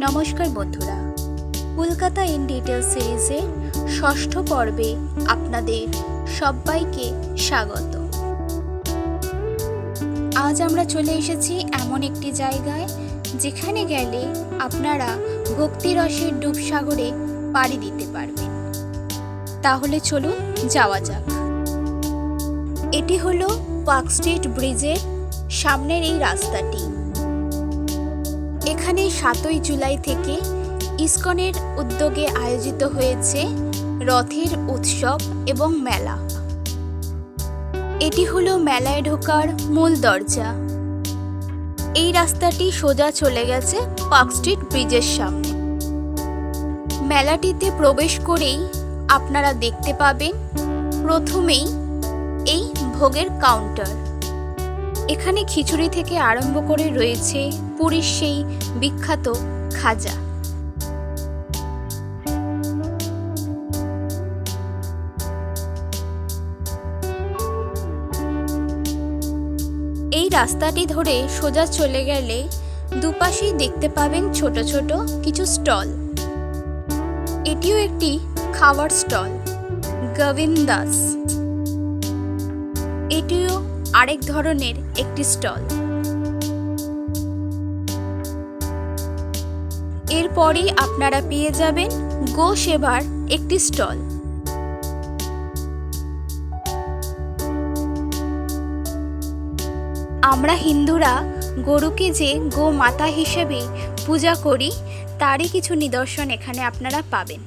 নমস্কার বন্ধুরা, Kolkata in detail সিরিজের ষষ্ঠ পর্বে আপনাদের সবাইকে স্বাগত। আজ আমরা চলে এসেছি এমন একটি জায়গায় যেখানে গেলে আপনারা ভক্তিরসের ডুবসাগরে পাড়ি দিতে পারবেন। তাহলে চলুন যাওয়া যাক। এটি হলো পার্ক স্ট্রিট ব্রিজের সামনের এই রাস্তাটি। এখানে 7ই জুলাই থেকে ইসকনের উদ্যোগে আয়োজিত হয়েছে রথের উৎসব এবং মেলা। এটি হলো মেলায় ঢোকার মূল দরজা। এই রাস্তাটি সোজা চলে গেছে পার্ক স্ট্রিট ব্রিজের সামনে। মেলাটিতে প্রবেশ করেই আপনারা দেখতে পাবেন প্রথমেই এই ভোগের কাউন্টার। এখানে খিচুড়ি থেকে আরম্ভ করে রয়েছে পুরীর সেই বিখ্যাত খাজা। এই রাস্তাটি ধরে সোজা চলে গেলে দুপাশেই দেখতে পাবেন ছোট ছোট কিছু স্টল। এটিও একটি খাবার স্টল, গোবিন্দাস। এটিও আরেক ধরনের একটি স্টল। এরপরই আপনারা পেয়ে যাবেন গো সেবার একটি স্টল। আমরা হিন্দুরা গরুকে যে গো মাতা হিসেবে পূজা করি, তারই কিছু নিদর্শন এখানে আপনারা পাবেন।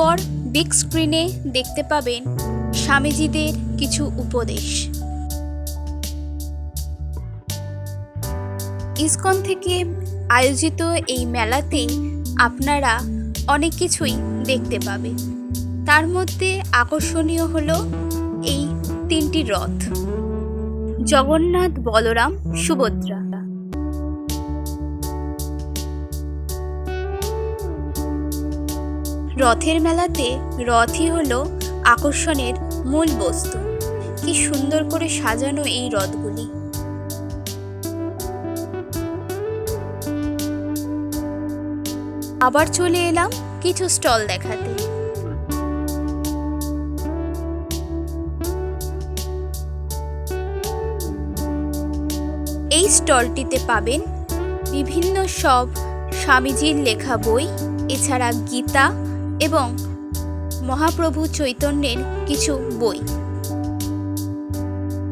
এরপর বিগ স্ক্রিনে দেখতে পাবেন স্বামীজিদের কিছু উপদেশ। ইসকন থেকে আয়োজিত এই মেলাতে আপনারা অনেক কিছুই দেখতে পাবেন। তার মধ্যে আকর্ষণীয় হলো এই 3টি রথ, জগন্নাথ, বলরাম, সুভদ্রা। রথের মেলাতে রথই হলো আকর্ষণের মূল বস্তু। কি সুন্দর করে সাজানো এই রথগুলি। আবার চলে এলাম কিছু স্টল দেখাতে। এই স্টলটিতে পাবেন বিভিন্ন সব স্বামীজির লেখা বই, এছাড়া গীতা এবং মহাপ্রভু চৈতন্যের কিছু বই।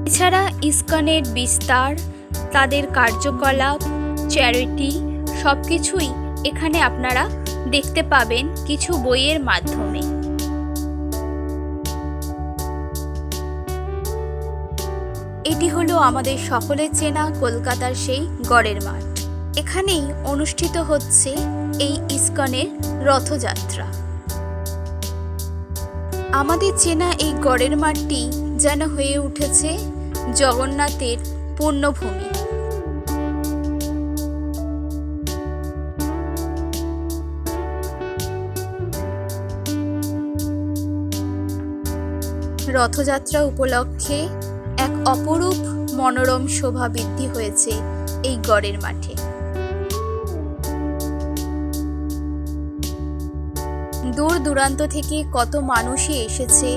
এছাড়া ইসকনের বিস্তার, তাদের কার্যকলাপ, চ্যারিটি সবকিছুই এখানে আপনারা দেখতে পাবেন কিছু বইয়ের মাধ্যমে। এটি হলো আমাদের সকলের চেনা কলকাতার সেই গড়ের মাঠ। এখানেই অনুষ্ঠিত হচ্ছে এই ইসকনের রথযাত্রা। আমাদের চেনা এই গড়ের মাঠটি যেন হয়ে উঠেছে জগন্নাথের পুণ্যভূমি। রথযাত্রা উপলক্ষে এক অপরূপ মনোরম শোভা বৃদ্ধি হয়েছে এই গড়ের মাঠে। দূর দূরান্ত থেকে কত মানুষই এসেছে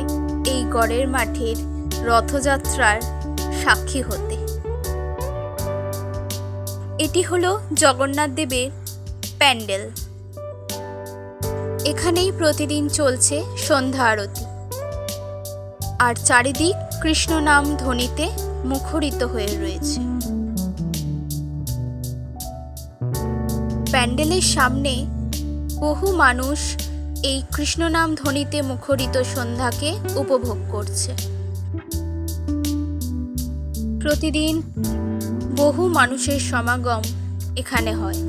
এই গড়ের মাঠের রথযাত্রার সাক্ষী হতে। এটি হলো জগন্নাথ দেবের প্যান্ডেল। এখানেই প্রতিদিন চলছে সন্ধ্যা আরতি, আর চারিদিক কৃষ্ণ নাম ধ্বনিতে মুখরিত হয়ে রয়েছে। প্যান্ডেলের সামনে বহু মানুষ এই কৃষ্ণ নাম ধ্বনিতে মুখরিত সন্ধ্যাকে উপভোগ করছে। প্রতিদিন বহু মানুষের সমাগম এখানে হয়।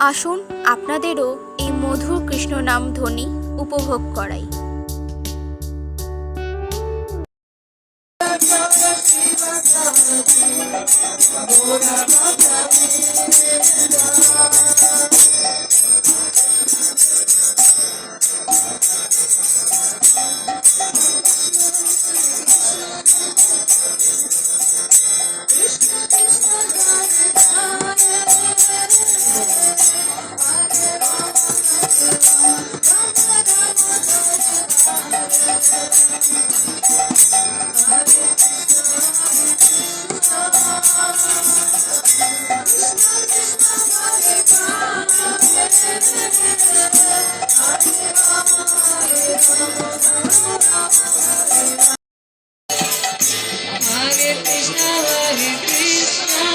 আসুন আপনাদেরও এই মধুর কৃষ্ণ নাম ধ্বনি উপভোগ করাই। Bye. Hare Krishna, Hare Krishna,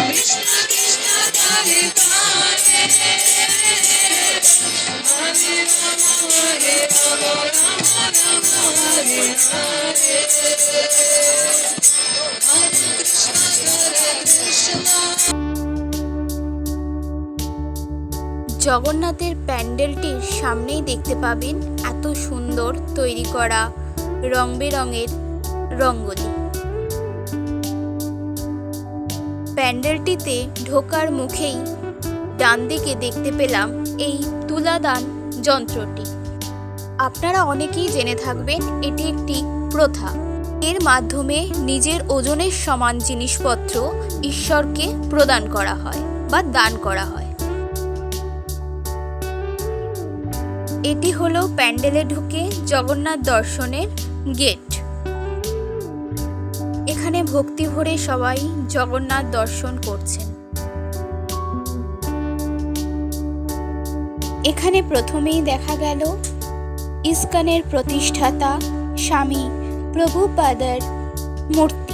Krishna Krishna, Hare Hare, Hare Rama, Hare Rama, Rama Rama, Hare Hare, Hare Krishna, Hare Krishna. জগন্নাথের প্যান্ডেলটির সামনেই দেখতে পাবেন এত সুন্দর তৈরি করা রং বেরঙের রঙ্গোলি। প্যান্ডেলটিতে ঢোকার মুখেই ডান দিকে দেখতে পেলাম এই তুলাদান যন্ত্রটি। আপনারা অনেকেই জেনে থাকবেন এটি একটি প্রথা। এর মাধ্যমে নিজের ওজনের সমান জিনিসপত্র ঈশ্বরকে প্রদান করা হয় বা দান করা হয়। এটি হলো প্যান্ডেলে ঢুকে জগন্নাথ দর্শনের গেট। এখানে ভক্তি ভরে সবাই জগন্নাথ দর্শন করছেন। এখানে প্রথমেই দেখা গেল ইস্কনের প্রতিষ্ঠাতা স্বামী প্রভুপাদার মূর্তি।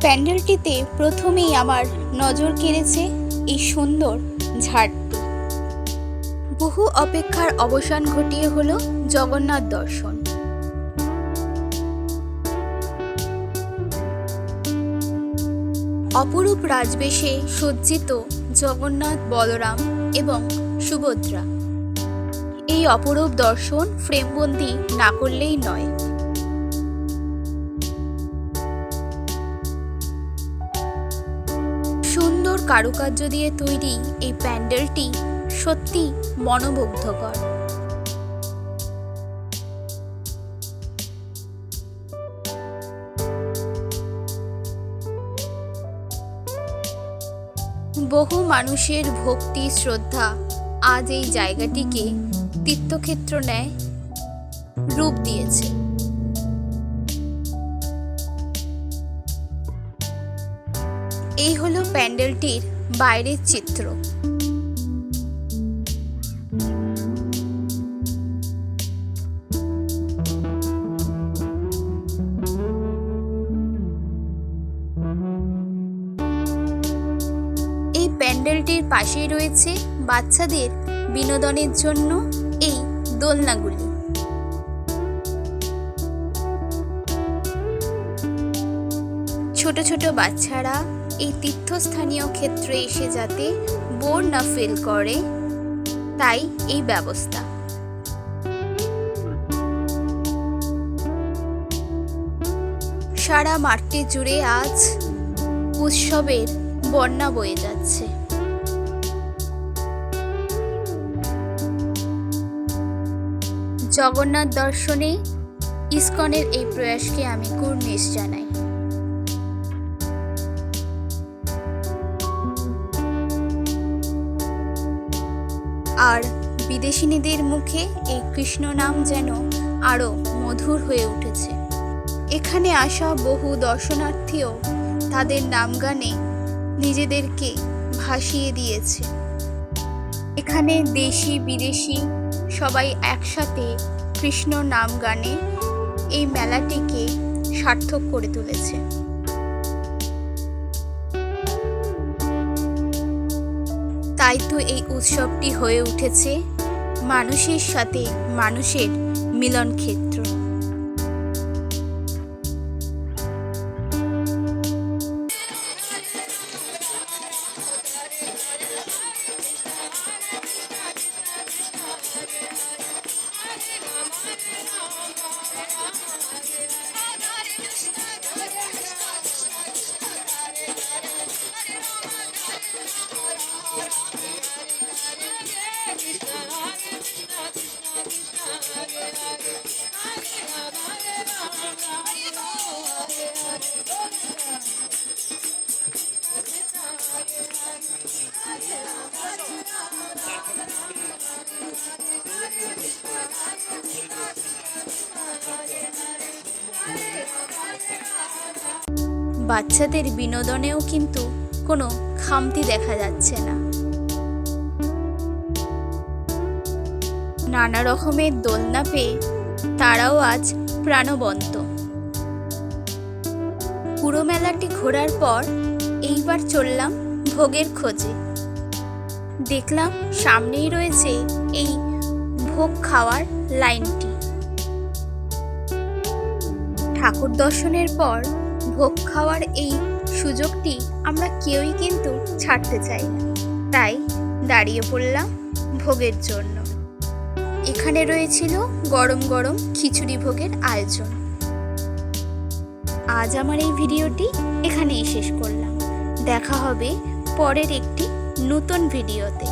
প্যান্ডেলটিতে প্রথমেই আমার নজর কেড়েছে এই সুন্দর ঝাড়টি। বহু অপেক্ষার অবসান ঘটিয়ে হলো জগন্নাথ দর্শন। অপরূপ রাজবেশে সজ্জিত জগন্নাথ, বলরাম এবং সুভদ্রা। এই অপরূপ দর্শন ফ্রেমবন্দি না করলেই নয়। সুন্দর কারুকার্য দিয়ে তৈরি এই প্যান্ডেলটি সত্যি মনোমুগ্ধকর। বহু মানুষের ভক্তি শ্রদ্ধা আজ এই জায়গাটিকে তীর্থক্ষেত্র ন্যায় রূপ দিয়েছে। এই হলো প্যান্ডেলটির বাইরের চিত্র। এই প্যান্ডেলটির পাশেই রয়েছে বাচ্চাদের বিনোদনের জন্য এই দোলনাগুলি। ছোট ছোট বাচ্চারা এই তীর্থস্থানীয় ক্ষেত্রে এসে যাতে বোর না ফিল করে, তাই এই ব্যবস্থা। সারা মাঠটি জুড়ে আজ উৎসবের বন্যা বয়ে যাচ্ছে। জগন্নাথ দর্শনে ইস্কনের এই প্রয়াসকে আমি কুর্নিশ জানাই। আর বিদেশিনীদের মুখে এই কৃষ্ণ নাম যেন আরো মধুর হয়ে উঠেছে। এখানে আসা বহু দর্শনার্থীও তাদের নাম গানে নিজেদেরকে ভাসিয়ে দিয়েছে। এখানে দেশি বিদেশি সবাই একসাথে কৃষ্ণ নাম গানে এই মেলাটিকে সার্থক করে তুলেছে। তাই তো এই উৎসবটি হয়ে উঠেছে মানুষের সাথে মানুষের মিলন ক্ষেত্র। বাচ্চাদের বিনোদনেও কিন্তু কোনো খামতি দেখা যাচ্ছে না। নানা রকমের দোলনা পেয়ে তারাও আজ প্রাণবন্ত। পুরো মেলাটি ঘোরার পর এইবার চললাম ভোগের খোঁজে। দেখলাম সামনেই রয়েছে এই ভোগ খাওয়ার লাইনটি। ঠাকুর দর্শনের পর ভোগ খাওয়ার এই সুযোগটি আমরা কেউই কিন্তু ছাড়তে চাই না, তাই দাঁড়িয়ে পড়লাম ভোগের জন্য। এখানে রয়েছিল গরম গরম খিচুড়ি ভোগের আয়োজন। আজ আমার এই ভিডিওটি এখানেই শেষ করলাম। দেখা হবে পরের একটি নতুন ভিডিওতে।